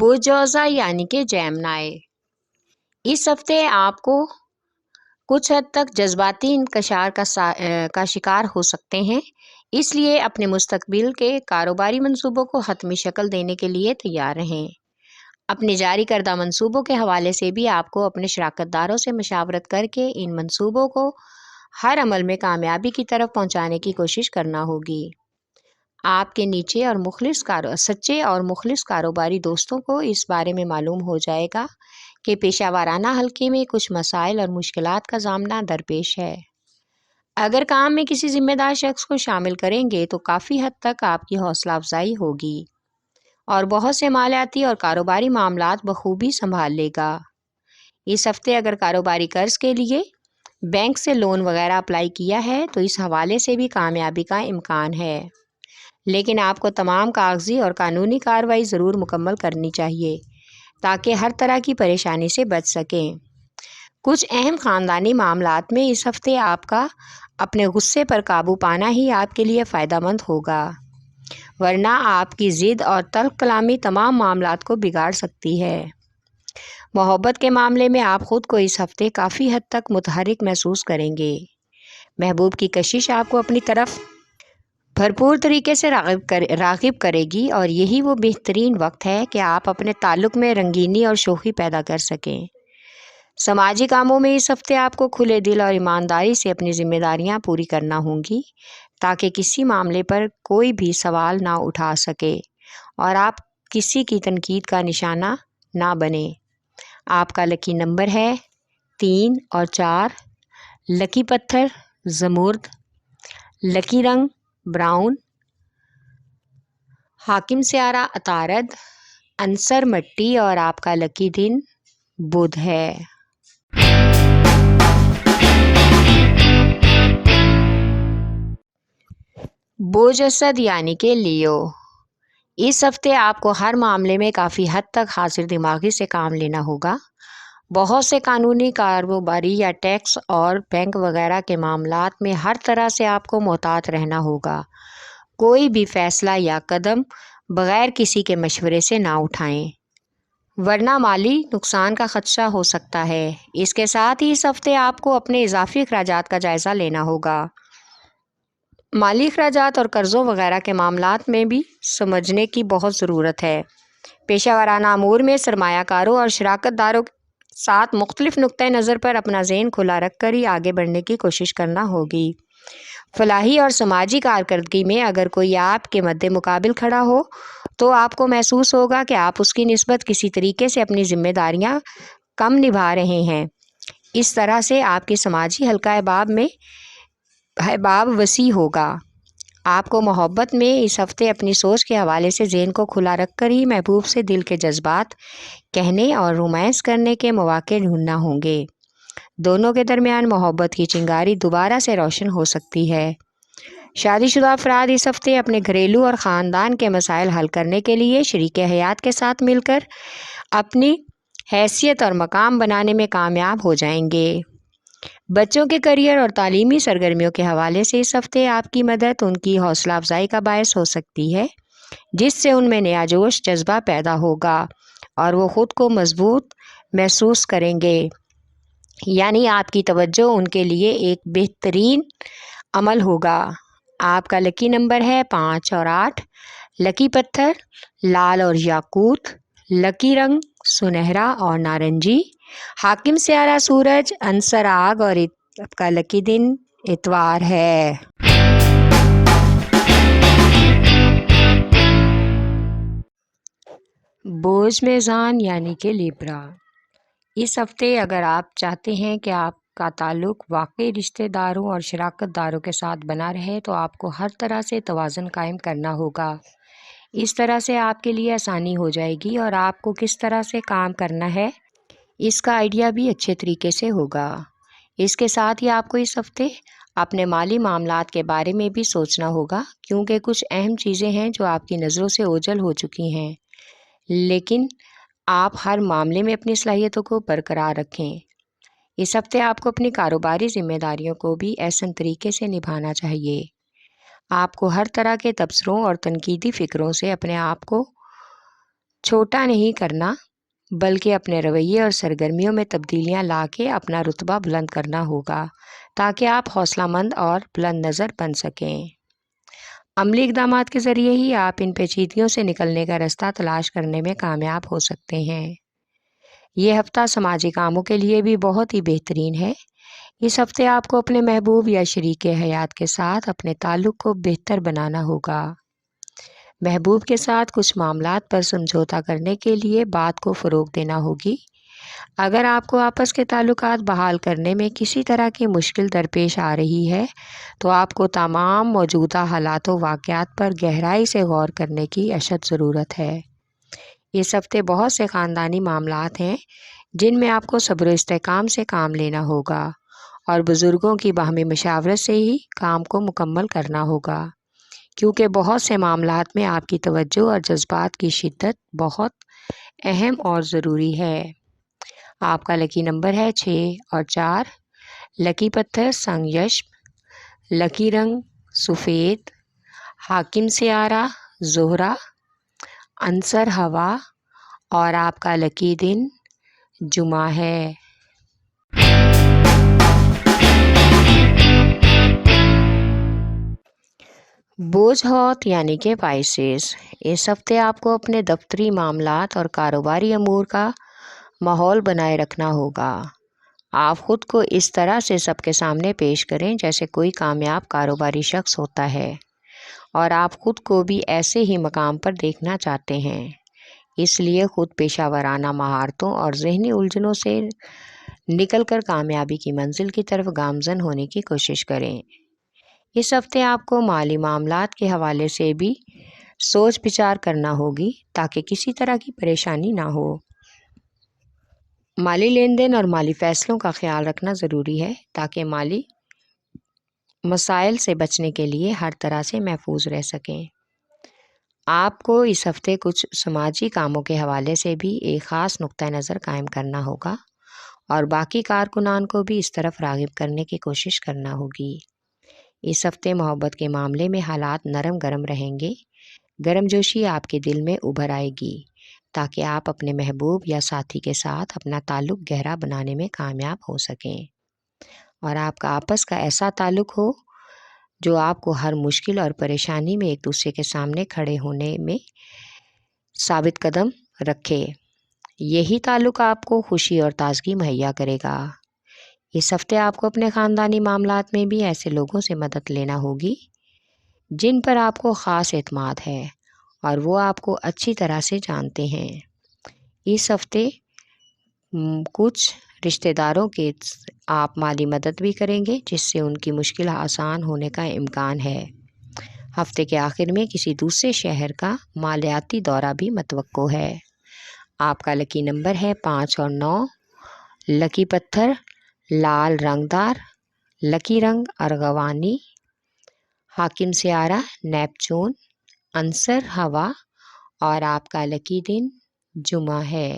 बोझौसा यानी कि जेमिनी। इस हफ्ते आपको कुछ हद तक जज्बाती इंकशार का शिकार हो सकते हैं, इसलिए अपने मुस्तकबिल के कारोबारी मंसूबों को हतमी शक्ल देने के लिए तैयार रहें। अपने जारी करदा मंसूबों के हवाले से भी आपको अपने शराकतदारों से मशावरत करके इन मंसूबों को हर अमल में कामयाबी की तरफ पहुंचाने की कोशिश करना होगी। आपके सच्चे और मुखलिस कारोबारी दोस्तों को इस बारे में मालूम हो जाएगा कि पेशा वाराना हल्के में कुछ मसाइल और मुश्किलात का सामना दरपेश है। अगर काम में किसी जिम्मेदार शख्स को शामिल करेंगे तो काफ़ी हद तक आपकी हौसला अफजाई होगी और बहुत से मालियाती और कारोबारी मामलात बखूबी संभाल लेगा। इस हफ्ते अगर कारोबारी कर्ज के लिए बैंक से लोन वगैरह अप्लाई किया है तो इस हवाले से भी कामयाबी का इम्कान है, लेकिन आपको तमाम कागजी और कानूनी कार्रवाई ज़रूर मुकम्मल करनी चाहिए ताकि हर तरह की परेशानी से बच सकें। कुछ अहम ख़ानदानी मामलात में इस हफ्ते आपका अपने गुस्से पर काबू पाना ही आपके लिए फ़ायदेमंद होगा, वरना आपकी ज़िद और तल्ख़ कलामी तमाम मामलात को बिगाड़ सकती है। मोहब्बत के मामले में आप ख़ुद को इस हफ्ते काफ़ी हद तक मुतहरिक महसूस करेंगे। महबूब की कशिश आपको अपनी तरफ भरपूर तरीके से राग़िब करेगी और यही वो बेहतरीन वक्त है कि आप अपने ताल्लुक़ में रंगीनी और शोखी पैदा कर सकें। समाजी कामों में इस हफ्ते आपको खुले दिल और ईमानदारी से अपनी ज़िम्मेदारियां पूरी करना होंगी ताकि किसी मामले पर कोई भी सवाल ना उठा सके और आप किसी की तनकीद का निशाना ना बने। आपका लकी नंबर है 3 और 4। लकी पत्थर ज़मुर्द। लकी रंग ब्राउन। हाकिम स्यारा अतारद। अंसर मट्टी और आपका लकी दिन बुध है। बोझ असद यानी कि लियो। इस हफ्ते आपको हर मामले में काफ़ी हद तक हाजिर दिमागी से काम लेना होगा। बहुत से कानूनी कारोबारी या टैक्स और बैंक वगैरह के मामलात में हर तरह से आपको मोहतात रहना होगा। कोई भी फ़ैसला या कदम बग़ैर किसी के मशवरे से ना उठाएं, वरना माली नुकसान का ख़दशा हो सकता है। इसके साथ ही इस हफ्ते आपको अपने इजाफ़ी अखराजात का जायज़ा लेना होगा। माली अखराजात और कर्ज़ों वगैरह के मामलात में भी समझने की बहुत ज़रूरत है। पेशा वाराना अमूर में सरमायाकारों और शराकतदारों के साथ मुख्तलिफ़ नुक्ते नज़र पर अपना ज़हन खुला रख कर ही आगे बढ़ने की कोशिश करना होगी। फलाही और समाजी कारकर्दगी में अगर कोई आपके मद्दे मुकाबिल खड़ा हो तो आपको महसूस होगा कि आप उसकी निस्बत किसी तरीके से अपनी ज़िम्मेदारियाँ कम निभा रहे हैं। इस तरह से आपके समाजी हल्का बाब वसी होगा। आपको मोहब्बत में इस हफ्ते अपनी सोच के हवाले से ज़हन को खुला रख कर ही महबूब से दिल के जज्बात कहने और रोमांस करने के मौके ढूंढना होंगे। दोनों के दरमियान मोहब्बत की चिंगारी दोबारा से रोशन हो सकती है। शादीशुदा अफराद इस हफ्ते अपने घरेलू और ख़ानदान के मसाइल हल करने के लिए शरीके हयात के साथ मिलकर अपनी हैसियत और मकाम बनाने में कामयाब हो जाएंगे। बच्चों के करियर और तालीमी सरगर्मियों के हवाले से इस हफ्ते आपकी मदद उनकी हौसला अफजाई का बायस हो सकती है, जिससे उनमें नया जोश जज्बा पैदा होगा और वो ख़ुद को मजबूत महसूस करेंगे। यानी आपकी तवज्जो उनके लिए एक बेहतरीन अमल होगा। आपका लकी नंबर है 5 और 8। लकी पत्थर लाल और याकूत। लकी रंग सुनहरा और नारंगी। हाकिम स्यारा सूरज। अंसर आग और आपका लकी दिन इतवार है। बोझ मेज़ान यानी कि लिब्रा। इस हफ्ते अगर आप चाहते हैं कि आपका ताल्लुक़ वाकई रिश्तेदारों और शराकतदारों के साथ बना रहे तो आपको हर तरह से तवाज़ुन कायम करना होगा। इस तरह से आपके लिए आसानी हो जाएगी और आपको किस तरह से काम करना है इसका आइडिया भी अच्छे तरीके से होगा। इसके साथ ही आपको इस हफ्ते अपने माली मामलात के बारे में भी सोचना होगा, क्योंकि कुछ अहम चीज़ें हैं जो आपकी नज़रों से ओझल हो चुकी हैं, लेकिन आप हर मामले में अपनी सलाहियतों को बरकरार रखें। इस हफ्ते आपको अपनी कारोबारी जिम्मेदारियों को भी ऐसे तरीके से निभाना चाहिए। आपको हर तरह के तबसरों और तनकीदी फ़िक्रों से अपने आप को چھوٹا نہیں کرنا بلکہ اپنے رویے اور سرگرمیوں میں تبدیلیاں لا کے اپنا رتبہ بلند کرنا ہوگا تاکہ آپ حوصلہ مند اور بلند نظر بن سکیں۔ عملی اقدامات کے ذریعے ہی آپ ان پیچیدگیوں سے نکلنے کا راستہ تلاش کرنے میں کامیاب ہو سکتے ہیں۔ یہ ہفتہ سماجی کاموں کے لیے بھی بہت ہی بہترین ہے۔ اس ہفتے آپ کو اپنے محبوب یا شریک حیات کے ساتھ اپنے تعلق کو بہتر بنانا ہوگا۔ محبوب کے ساتھ کچھ معاملات پر سمجھوتا کرنے کے لیے بات کو فروغ دینا ہوگی۔ اگر آپ کو آپس کے تعلقات بحال کرنے میں کسی طرح کی مشکل درپیش آ رہی ہے تو آپ کو تمام موجودہ حالات و واقعات پر گہرائی سے غور کرنے کی اشد ضرورت ہے۔ اس ہفتے بہت سے خاندانی معاملات ہیں جن میں آپ کو صبر و استحکام سے کام لینا ہوگا اور بزرگوں کی باہمی مشاورت سے ہی کام کو مکمل کرنا ہوگا، کیونکہ بہت سے معاملات میں آپ کی توجہ اور جذبات کی شدت بہت اہم اور ضروری ہے۔ آپ کا لکی نمبر ہے 6 اور 4۔ لکی پتھر سنگ یشب، لکی رنگ سفید، حاکم سیارہ زہرہ، عنصر ہوا اور آپ کا لکی دن جمعہ ہے۔ بوجھ ہوت یعنی کہ پائسیس، اس ہفتے آپ کو اپنے دفتری معاملات اور کاروباری امور کا ماحول بنائے رکھنا ہوگا۔ آپ خود کو اس طرح سے سب کے سامنے پیش کریں جیسے کوئی کامیاب کاروباری شخص ہوتا ہے اور آپ خود کو بھی ایسے ہی مقام پر دیکھنا چاہتے ہیں۔ اس لیے خود پیشہ ورانہ مہارتوں اور ذہنی الجھنوں سے نکل کر کامیابی کی منزل کی طرف گامزن ہونے کی کوشش کریں۔ اس ہفتے آپ کو مالی معاملات کے حوالے سے بھی سوچ بچار کرنا ہوگی تاکہ کسی طرح کی پریشانی نہ ہو۔ مالی لین دین اور مالی فیصلوں کا خیال رکھنا ضروری ہے تاکہ مالی مسائل سے بچنے کے لیے ہر طرح سے محفوظ رہ سکیں۔ آپ کو اس ہفتے کچھ سماجی کاموں کے حوالے سے بھی ایک خاص نقطہ نظر قائم کرنا ہوگا اور باقی کارکنان کو بھی اس طرف راغب کرنے کی کوشش کرنا ہوگی۔ اس ہفتے محبت کے معاملے میں حالات نرم گرم رہیں گے۔ گرم جوشی آپ کے دل میں ابھر آئے گی تاکہ آپ اپنے محبوب یا ساتھی کے ساتھ اپنا تعلق گہرا بنانے میں کامیاب ہو سکیں اور آپ کا آپس کا ایسا تعلق ہو جو آپ کو ہر مشکل اور پریشانی میں ایک دوسرے کے سامنے کھڑے ہونے میں ثابت قدم رکھے۔ یہی تعلق آپ کو خوشی اور تازگی مہیا کرے گا۔ اس ہفتے آپ کو اپنے خاندانی معاملات میں بھی ایسے لوگوں سے مدد لینا ہوگی جن پر آپ کو خاص اعتماد ہے اور وہ آپ کو اچھی طرح سے جانتے ہیں۔ اس ہفتے کچھ رشتہ داروں کے آپ مالی مدد بھی کریں گے جس سے ان کی مشکل آسان ہونے کا امکان ہے۔ ہفتے کے آخر میں کسی دوسرے شہر کا مالیاتی دورہ بھی متوقع ہے۔ آپ کا لکی نمبر ہے 5 اور 9۔ لکی پتھر لال رنگ دار، لکی رنگ ارغوانی، حاکم سیارہ نیپچون، عنصر ہوا اور آپ کا لکی دن جمعہ ہے۔